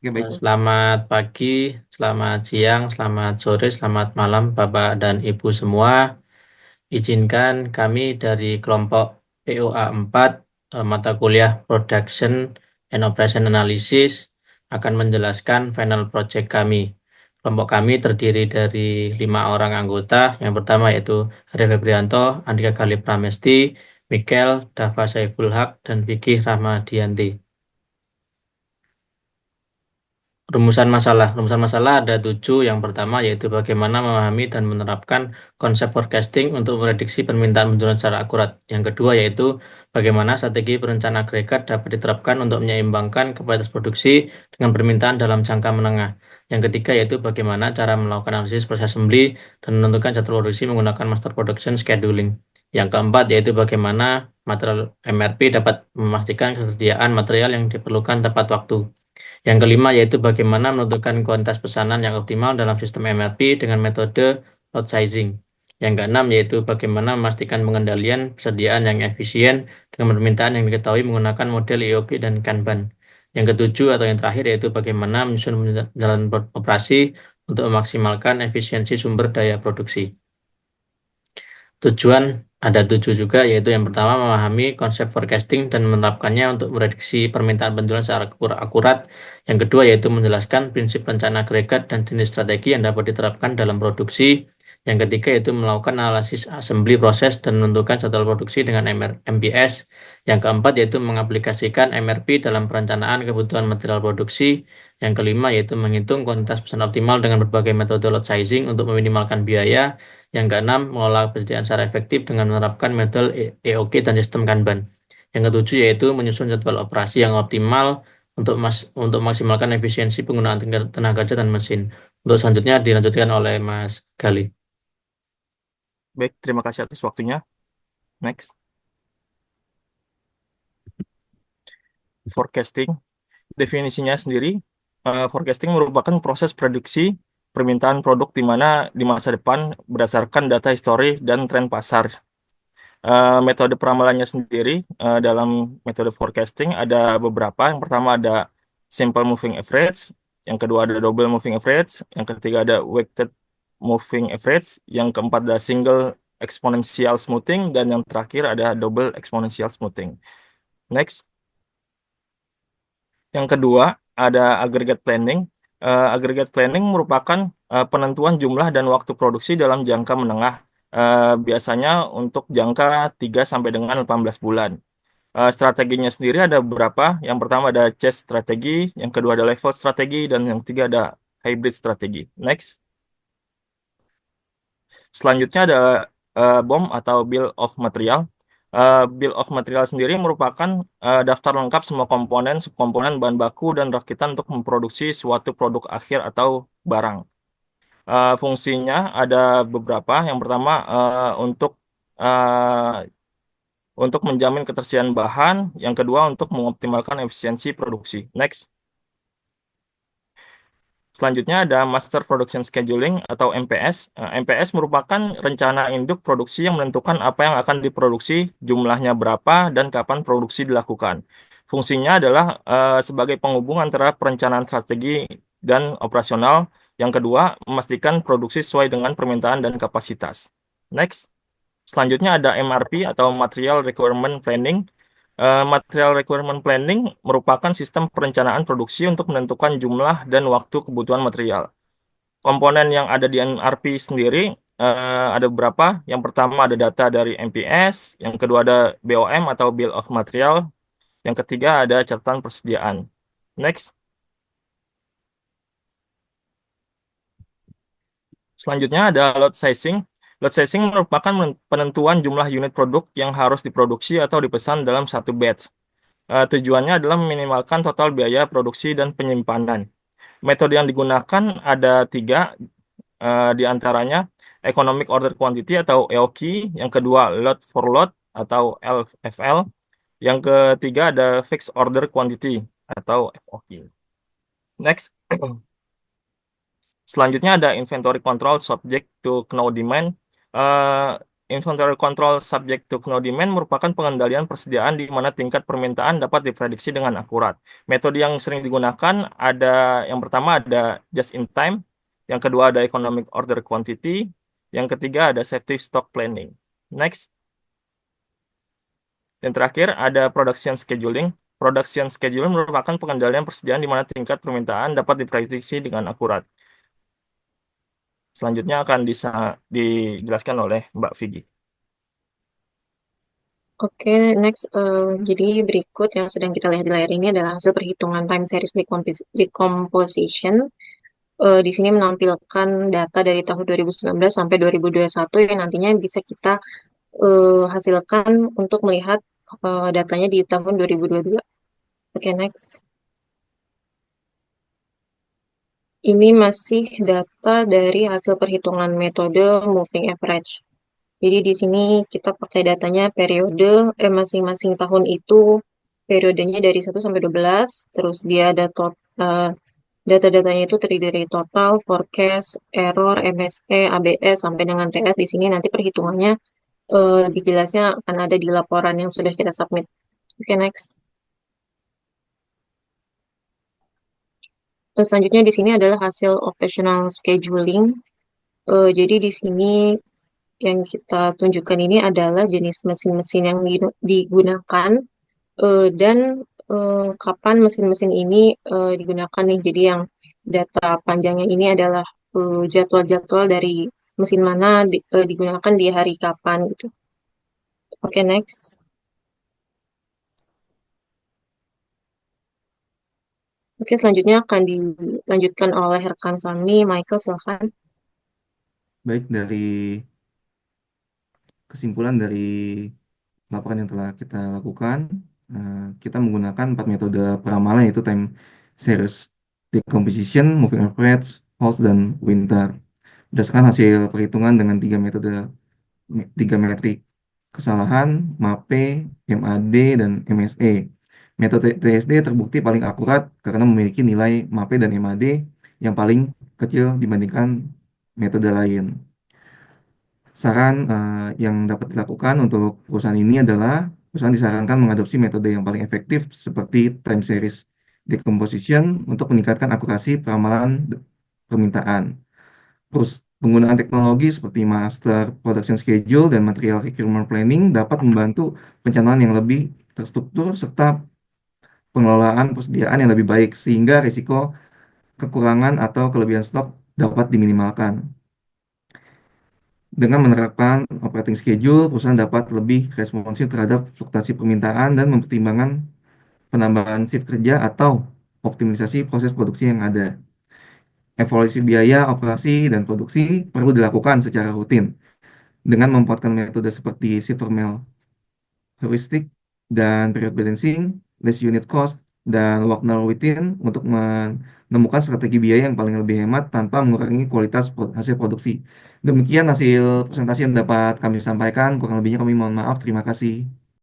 Oke, baik. Selamat pagi, selamat siang, selamat sore, selamat malam Bapak dan Ibu semua. Izinkan kami dari kelompok POA 4 mata kuliah Production and Operation Analysis akan menjelaskan final project kami. Kelompok kami terdiri dari 5 orang anggota. Yang pertama yaitu Hari Febrianto, Andika Khalid Pramesti, Mikel, Dava Saiful Haq, dan Vicky Rahmadianti. Rumusan masalah ada 7. Yang pertama yaitu bagaimana memahami dan menerapkan konsep forecasting untuk prediksi permintaan penjualan secara akurat. Yang kedua yaitu bagaimana strategi perencanaan agregat dapat diterapkan untuk menyeimbangkan kapasitas produksi dengan permintaan dalam jangka menengah. Yang ketiga yaitu bagaimana cara melakukan analisis proses assembly dan menentukan jadwal produksi menggunakan master production scheduling. Yang keempat yaitu bagaimana material MRP dapat memastikan kesediaan material yang diperlukan tepat waktu. Yang kelima yaitu bagaimana menentukan kuantitas pesanan yang optimal dalam sistem MRP dengan metode lot sizing. Yang keenam yaitu bagaimana memastikan pengendalian persediaan yang efisien dengan permintaan yang diketahui menggunakan model EOQ dan Kanban. Yang ketujuh atau yang terakhir yaitu bagaimana menyusun jalan operasi untuk memaksimalkan efisiensi sumber daya produksi. Tujuan ada 7 juga, yaitu yang pertama memahami konsep forecasting dan menerapkannya untuk prediksi permintaan penjualan secara akurat. Yang kedua yaitu menjelaskan prinsip rencana agregat dan jenis strategi yang dapat diterapkan dalam produksi. Yang ketiga yaitu melakukan analisis assembly proses dan menentukan jadwal produksi dengan MPS. Yang keempat yaitu mengaplikasikan MRP dalam perencanaan kebutuhan material produksi. Yang kelima yaitu menghitung kuantitas pesan optimal dengan berbagai metode lot sizing untuk meminimalkan biaya. Yang keenam, mengelola persediaan secara efektif dengan menerapkan metode EOQ dan sistem Kanban. Yang ketujuh yaitu menyusun jadwal operasi yang optimal untuk maksimalkan efisiensi penggunaan tenaga kerja dan mesin. Untuk selanjutnya dilanjutkan oleh Mas Gali. Baik, terima kasih atas waktunya. Next. Forecasting. Definisinya sendiri, forecasting merupakan proses prediksi permintaan produk di mana di masa depan berdasarkan data histori dan tren pasar. Metode peramalannya sendiri dalam metode forecasting ada beberapa. Yang pertama ada simple moving average, yang kedua ada double moving average, yang ketiga ada weighted moving average, yang keempat ada single exponential smoothing, dan yang terakhir ada double exponential smoothing. Next. Yang kedua, ada aggregate planning. Aggregate planning merupakan penentuan jumlah dan waktu produksi dalam jangka menengah, biasanya untuk jangka 3 sampai dengan 18 bulan. Strateginya sendiri ada beberapa. Yang pertama ada chase strategi, yang kedua ada level strategi, dan yang ketiga ada hybrid strategi. Next. Selanjutnya ada BOM atau Bill of Material. Bill of Material sendiri merupakan daftar lengkap semua komponen, subkomponen, bahan baku, dan rakitan untuk memproduksi suatu produk akhir atau barang. Fungsinya ada beberapa. Yang pertama untuk menjamin ketersediaan bahan. Yang kedua untuk mengoptimalkan efisiensi produksi. Next. Selanjutnya ada Master Production Scheduling atau MPS. MPS merupakan rencana induk produksi yang menentukan apa yang akan diproduksi, jumlahnya berapa, dan kapan produksi dilakukan. Fungsinya adalah sebagai penghubung antara perencanaan strategi dan operasional. Yang kedua, memastikan produksi sesuai dengan permintaan dan kapasitas. Next. Selanjutnya ada MRP atau Material Requirement Planning. Material Requirement Planning merupakan sistem perencanaan produksi untuk menentukan jumlah dan waktu kebutuhan material. Komponen yang ada di MRP sendiri ada beberapa. Yang pertama ada data dari MPS, yang kedua ada BOM atau Bill of Material, yang ketiga ada catatan persediaan. Next. Selanjutnya ada lot sizing. Lot sizing merupakan penentuan jumlah unit produk yang harus diproduksi atau dipesan dalam satu batch. Tujuannya adalah meminimalkan total biaya produksi dan penyimpanan. Metode yang digunakan ada tiga, di antaranya Economic Order Quantity atau EOQ, yang kedua Lot for Lot atau LFL, yang ketiga ada Fixed Order Quantity atau FOQ. Next. Selanjutnya ada Inventory Control Subject to Know Demand. Eh, inventory control subject to no demand merupakan pengendalian persediaan di mana tingkat permintaan dapat diprediksi dengan akurat. Metode yang sering digunakan ada yang pertama ada just in time, yang kedua ada economic order quantity, yang ketiga ada safety stock planning. Next. Yang terakhir ada production scheduling. Production scheduling merupakan pengendalian persediaan di mana tingkat permintaan dapat diprediksi dengan akurat. Selanjutnya akan dijelaskan oleh Mbak Vigi. Oke, next. Jadi berikut yang sedang kita lihat di layar ini adalah hasil perhitungan time series decomposition. Di sini menampilkan data dari tahun 2019 sampai 2021 yang nantinya bisa kita hasilkan untuk melihat datanya di tahun 2022. Oke, next. Ini masih data dari hasil perhitungan metode moving average. Jadi di sini kita pakai datanya periode, masing-masing tahun itu periodenya dari 1 sampai 12, terus dia ada data-datanya itu terdiri dari total, forecast, error, MSE, ABS, sampai dengan TS. Di sini nanti perhitungannya lebih jelasnya akan ada di laporan yang sudah kita submit. Oke, next. Terus selanjutnya di sini adalah hasil operational scheduling. Jadi di sini yang kita tunjukkan ini adalah jenis mesin-mesin yang digunakan dan kapan mesin-mesin ini digunakan nih. Jadi yang data panjangnya ini adalah jadwal-jadwal dari mesin mana digunakan di hari kapan gitu. Oke, next. Oke, selanjutnya akan dilanjutkan oleh rekan kami, Michael, silahkan. Baik, dari kesimpulan dari laporan yang telah kita lakukan, kita menggunakan 4 metode peramalan yaitu time series decomposition, moving average, Holtz, dan Winter. Berdasarkan hasil perhitungan dengan 3 metrik kesalahan, MAPE, MAD, dan MSE. Metode TSD terbukti paling akurat karena memiliki nilai MAPE dan MAD yang paling kecil dibandingkan metode lain. Saran yang dapat dilakukan untuk perusahaan ini adalah perusahaan disarankan mengadopsi metode yang paling efektif seperti time series decomposition untuk meningkatkan akurasi peramalan permintaan. Terus penggunaan teknologi seperti master production schedule dan material requirement planning dapat membantu perencanaan yang lebih terstruktur serta pengelolaan persediaan yang lebih baik sehingga risiko kekurangan atau kelebihan stok dapat diminimalkan. Dengan menerapkan operating schedule, perusahaan dapat lebih responsif terhadap fluktuasi permintaan dan mempertimbangkan penambahan shift kerja atau optimisasi proses produksi yang ada. Evaluasi biaya, operasi, dan produksi perlu dilakukan secara rutin dengan memanfaatkan metode seperti Silvermel heuristic dan period balancing, less unit cost, dan Wagner Wittin untuk menemukan strategi biaya yang paling lebih hemat tanpa mengurangi kualitas hasil produksi. Demikian hasil presentasi yang dapat kami sampaikan. Kurang lebihnya kami mohon maaf. Terima kasih.